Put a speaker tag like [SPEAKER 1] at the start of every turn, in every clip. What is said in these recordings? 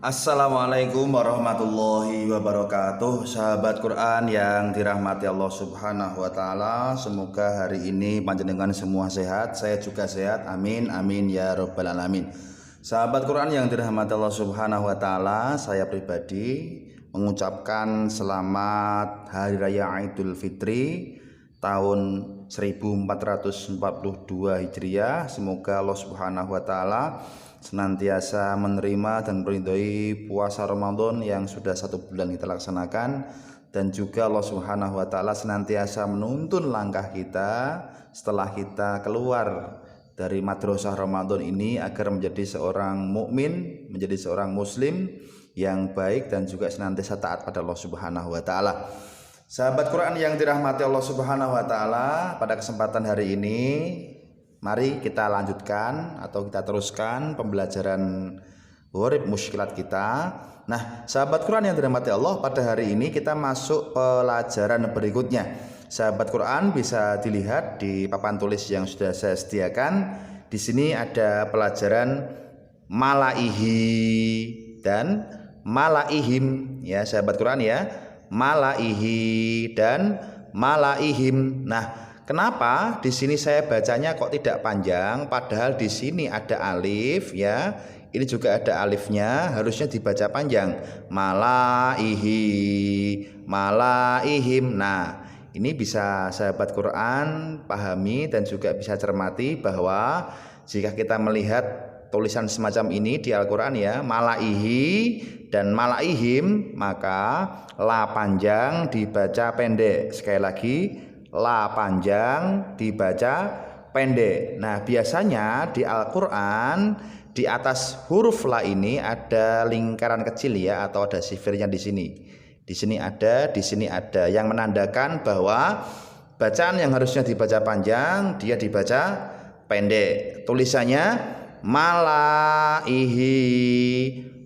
[SPEAKER 1] Assalamualaikum warahmatullahi wabarakatuh. Sahabat Quran yang dirahmati Allah Subhanahu wa taala, semoga hari ini panjenengan semua sehat, saya juga sehat. Amin amin ya rabbal alamin. Sahabat Quran yang dirahmati Allah Subhanahu wa taala, saya pribadi mengucapkan selamat Hari Raya Idul Fitri tahun 1442 Hijriah. Semoga Allah Subhanahu wa taala senantiasa menerima dan meridhoi puasa Ramadan yang sudah 1 bulan kita laksanakan, dan juga Allah Subhanahu wa taala senantiasa menuntun langkah kita setelah kita keluar dari madrasah Ramadan ini agar menjadi seorang mukmin, menjadi seorang muslim yang baik dan juga senantiasa taat pada Allah Subhanahu wa taala. Sahabat Quran yang dirahmati Allah Subhanahu wa taala, pada kesempatan hari ini mari kita lanjutkan atau kita teruskan pembelajaran Ghorib Mushkilat kita. Nah, sahabat Quran yang dirahmati Allah, pada hari ini kita masuk pelajaran berikutnya. Sahabat Quran bisa dilihat di papan tulis yang sudah saya sediakan. Di sini ada pelajaran malaihi dan malaihim ya sahabat Quran ya. Malaihi dan malaihim. Nah, kenapa di sini saya bacanya kok tidak panjang, padahal di sini ada alif ya. Ini juga ada alifnya, harusnya dibaca panjang. Malaihi, malaihim. Nah, ini bisa sahabat Quran pahami dan juga bisa cermati bahwa jika kita melihat tulisan semacam ini di Al-Quran ya, malaihi dan malaihim, maka la panjang dibaca pendek. Sekali lagi, la panjang dibaca pendek. Nah, biasanya di Al-Quran di atas huruf la ini ada lingkaran kecil ya, atau ada sifirnya di sini. Di sini ada yang menandakan bahwa bacaan yang harusnya dibaca panjang dia dibaca pendek. Tulisannya malaihi,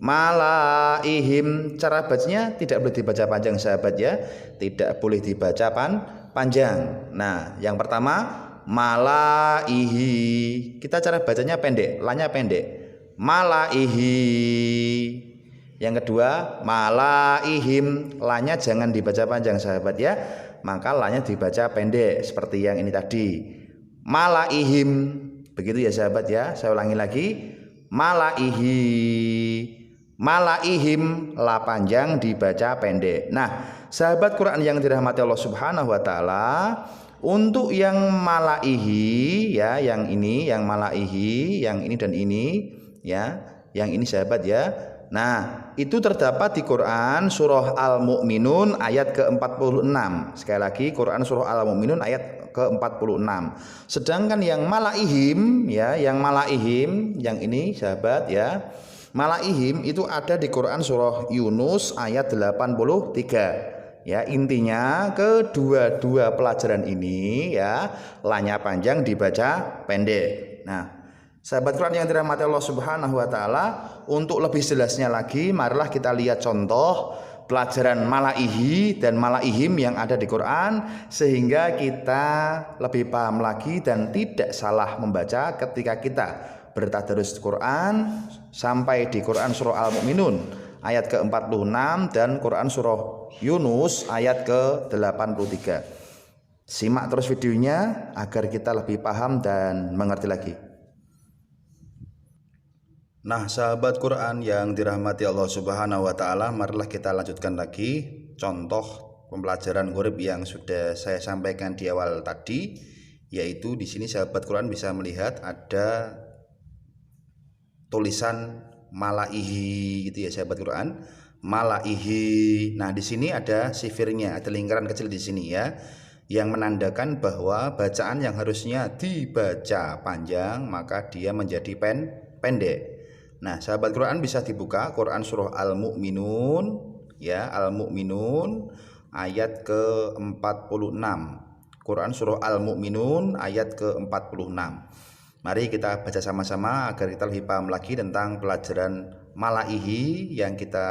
[SPEAKER 1] malaihim. Cara bacanya tidak boleh dibaca panjang sahabat ya, tidak boleh dibaca panjang. Nah, yang pertama malaihi, kita cara bacanya pendek, lanya pendek, malaihi. Yang kedua malaihim, lanya jangan dibaca panjang sahabat ya, maka lanya dibaca pendek seperti yang ini tadi, malaihim. Begitu ya sahabat ya, saya ulangi lagi, malaihi, malaihim, la panjang dibaca pendek. Nah, sahabat Quran yang dirahmati Allah Subhanahu wa taala, untuk yang malaihi ya, yang ini, yang malaihi, yang ini dan ini ya, yang ini sahabat ya. Nah, itu terdapat di Quran surah Al-Mu'minun ayat ke-46. Sekali lagi, Quran surah Al-Mu'minun ayat ke-46. Sedangkan yang malaihim ya, yang malaihim, yang ini sahabat ya, malaihim itu ada di Quran surah Yunus ayat 83. Ya, intinya kedua-dua pelajaran ini ya, lanya panjang dibaca pendek. Nah, sahabat Quran yang dirahmati Allah Subhanahu wa taala, untuk lebih jelasnya lagi marilah kita lihat contoh pelajaran malaihi dan malaihim yang ada di Quran, sehingga kita lebih paham lagi dan tidak salah membaca ketika kita bertadarus Quran sampai di Quran surah Al-Mu'minun ayat ke-46 dan Quran surah Yunus ayat ke-83. Simak terus videonya agar kita lebih paham dan mengerti lagi. Nah, sahabat Quran yang dirahmati Allah Subhanahu wa taala, marilah kita lanjutkan lagi contoh pembelajaran Ghorib yang sudah saya sampaikan di awal tadi, yaitu di sini sahabat Quran bisa melihat ada tulisan malaihi gitu ya sahabat Quran, malaihi. Nah, di sini ada sifirnya, ada lingkaran kecil di sini ya, yang menandakan bahwa bacaan yang harusnya dibaca panjang maka dia menjadi pendek. Nah, sahabat Quran bisa dibuka Quran surah Al-Mu'minun ya, Al-Mu'minun ayat ke-46. Quran surah Al-Mu'minun ayat ke-46. Mari kita baca sama-sama agar kita lebih paham lagi tentang pelajaran malaihi yang kita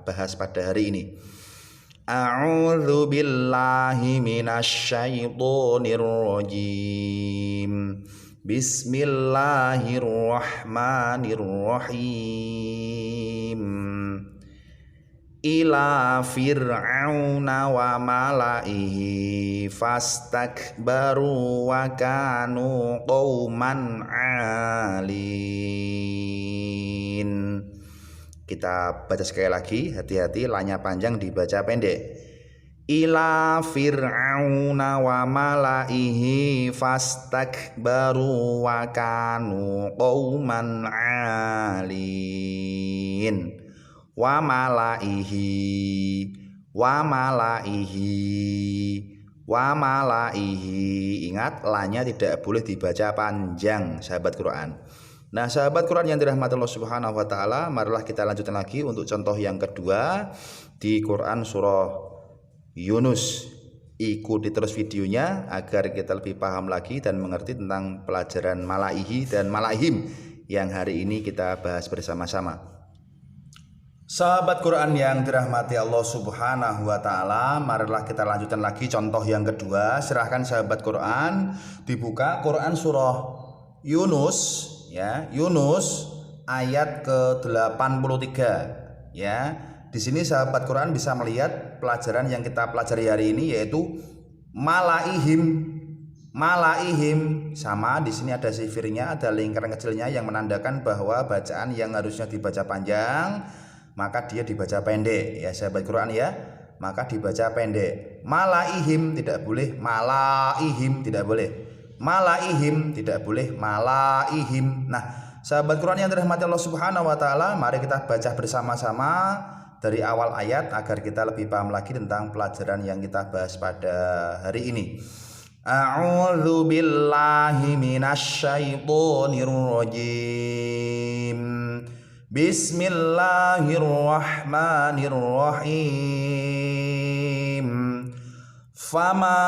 [SPEAKER 1] bahas pada hari ini. A'udzu billahi minasy syaithanir rajim. Bismillahirrahmanirrahim. Ila fir'auna wa malaihi fastakbaru wa kanu qauman 'alin. Kita baca sekali lagi, hati-hati lanya panjang dibaca pendek. Ila fir'auna wa malaihi fastakbaru wa kanu qauman 'alin. Wa malaihi ingat lanya tidak boleh dibaca panjang sahabat Quran. Nah sahabat Quran yang dirahmati Allah Subhanahu wa taala, marilah kita lanjutkan lagi untuk contoh yang kedua di Quran surah Yunus. Ikuti terus videonya agar kita lebih paham lagi dan mengerti tentang pelajaran malaihi dan malaihim yang hari ini kita bahas bersama-sama. Sahabat Quran yang dirahmati Allah Subhanahu wa taala, marilah kita lanjutkan lagi contoh yang kedua. Silahkan sahabat Quran dibuka Quran surah Yunus ya, Yunus ayat ke-83 ya. Di sini sahabat Quran bisa melihat pelajaran yang kita pelajari hari ini yaitu malaihim. Malaihim sama di sini ada sifirnya, ada lingkaran kecilnya yang menandakan bahwa bacaan yang harusnya dibaca panjang maka dia dibaca pendek ya sahabat Quran ya, maka dibaca pendek. Malaihim tidak boleh, malaihim tidak boleh, malaihim tidak boleh, malaihim. Nah sahabat Quran yang dirahmati Allah Subhanahu wa taala, mari kita baca bersama-sama dari awal ayat agar kita lebih paham lagi tentang pelajaran yang kita bahas pada hari ini. A'udzu billahi minasyaitonir rajim. Bismillahirrahmanirrahim. Fama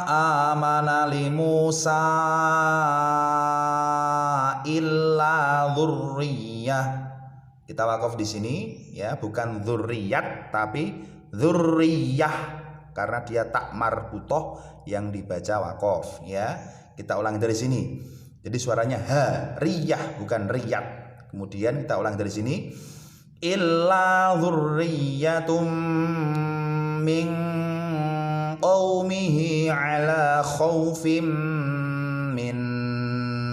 [SPEAKER 1] amana li Musa illa dzurriyyah. Kita wakaf di sini ya, bukan dzurriyat tapi dzurriyyah karena dia tak marbutoh yang dibaca wakaf ya. Kita ulangi dari sini. Jadi suaranya ha, riyah bukan riyat. Kemudian kita ulang dari sini. Illa dzurriyyatum min qaumihi ala khaufim min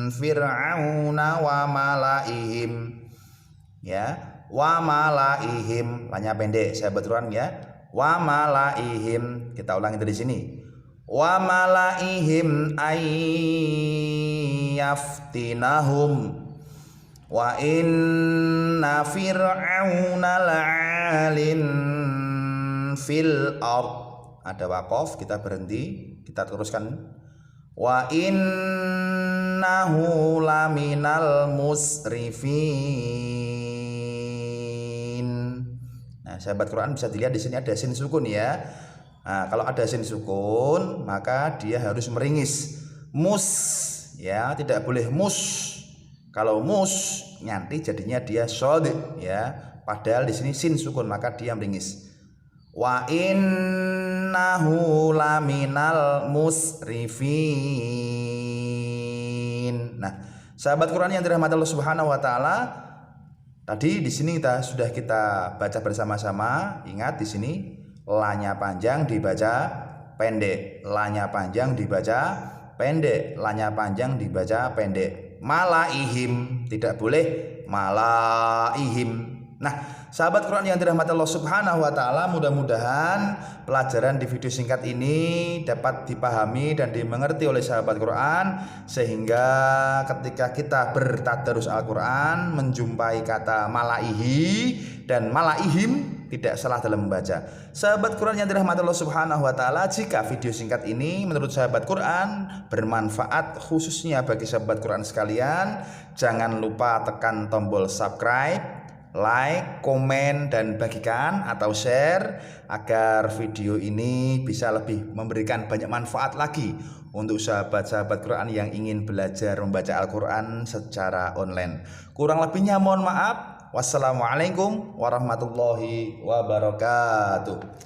[SPEAKER 1] fir'auna wa malaihim. Ya, wa malaihim, lanya pendek sahabat Quran ya. Wa malaihim, kita ulangi dari sini. Wa malaihim yaftinahum wa inna fir'auna la'alin fil ard. Ada wakaf, kita berhenti, kita teruskan. Wa innahu laminal musrifin. Nah, sahabat Quran bisa dilihat di sini ada sin sukun ya. Nah, kalau ada sin sukun maka dia harus meringis. Mus ya, tidak boleh mus. Kalau mus nanti jadinya dia shod ya. Padahal di sini sin sukun maka dia meringis. Wa innahu laminal musrifin. Nah, sahabat Quran yang dirahmati Allah Subhanahu wa taala, tadi di sini sudah kita baca bersama-sama. Ingat di sini lanya panjang dibaca pendek, lanya panjang dibaca pendek, lanya panjang dibaca pendek. Malaihim tidak boleh malaihim. Nah, sahabat Quran yang dirahmati Allah Subhanahu wa taala, mudah-mudahan pelajaran di video singkat ini dapat dipahami dan dimengerti oleh sahabat Quran, sehingga ketika kita bertadarus Al-Quran menjumpai kata malaihi dan malaihim tidak salah dalam membaca. Sahabat Quran yang dirahmati Allah Subhanahu wa taala, jika video singkat ini menurut sahabat Quran bermanfaat khususnya bagi sahabat Quran sekalian, jangan lupa tekan tombol subscribe, like, komen, dan bagikan atau share agar video ini bisa lebih memberikan banyak manfaat lagi untuk sahabat-sahabat Quran yang ingin belajar membaca Al-Quran secara online. Kurang lebihnya mohon maaf. Wassalamualaikum warahmatullahi wabarakatuh.